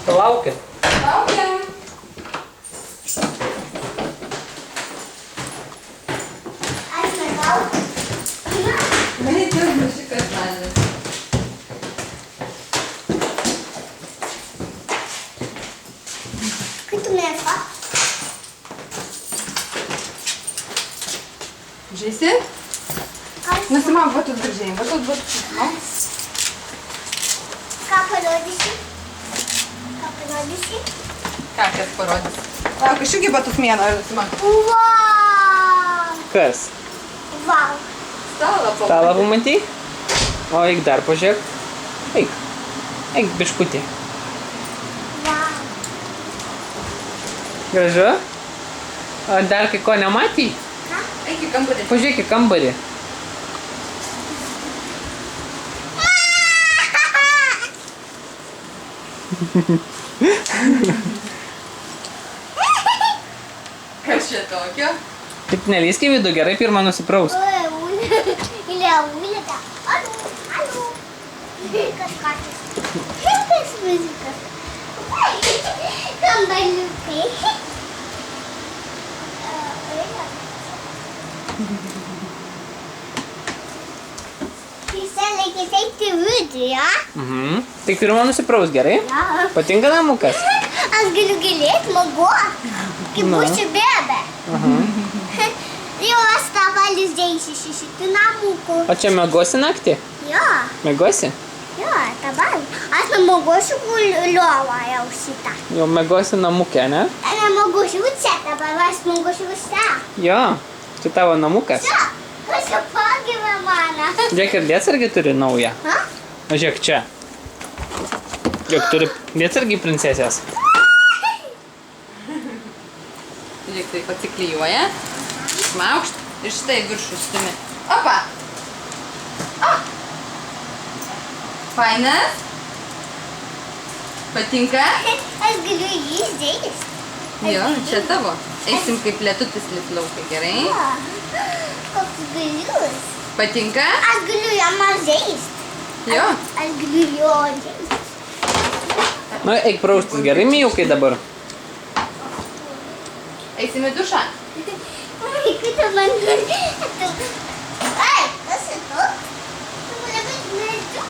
Palaukit. Laukiam. Aš nežinau. Maitė, mušikas manas. Kai tu mėsa? Žaisi? Nusimam batus gražiai. Batus. Ką parodysi? Ką parodysi? Ką kas parodys? Lauk, aš irgi batus mėno ir nusimam. Vau! Kas? Vau! Stalą Stalą pamatei? O, eik dar pažiūrėk. Eik. Eik, biškutį. Vau! Gražu? O dar kai ko nematei? Ką? Eik į kambarį. Pažiūrėk į kambarį. Kas čia tokio? Tik nelįsk į vidų, gerai pirmą nusipraus. Или улица. Алло. Kažkas. Kas muzikas? Kambaliukai. Jisai laikys eiti vidų, ja? Tik pirmą nusipraus, gerai? Ja. Patinka namukas? Aš galiu gilėti, magoti, kaip Na. būsiu bėbė. Jau aš tą palyzdėjusi šitų namukų. O čia miegosi naktį? Jo, Miegosi? jo, dabar. Aš nemogosiu liovą jau šitą. Jau miegosi namukė, ne? Aš nemogosiu čia, dabar aš mogosiu čia. Jo, čia tavo namukas. Čia, aš jau pagimė mane. Žiūrėk, ir lietsargį turi naują. Ha? O žiūrėk čia. Žiūrėk, turi lietsargį princesės. Žiūrėk, taip atsiklijuoja. Smaukšt ir štai viršų stumi. Opa! Fainas? Patinka? Aš galiu jį įdėti. Jo, čia tavo. Eisim kaip lietutis liplaukai, gerai? Koks galius. Patinka? Aš galiu jam žaisti. Jo. Aš galiu jo žaisti. Na, eik praustis, gerai, mijukai dabar. Eisim į dušą. Kaip tu man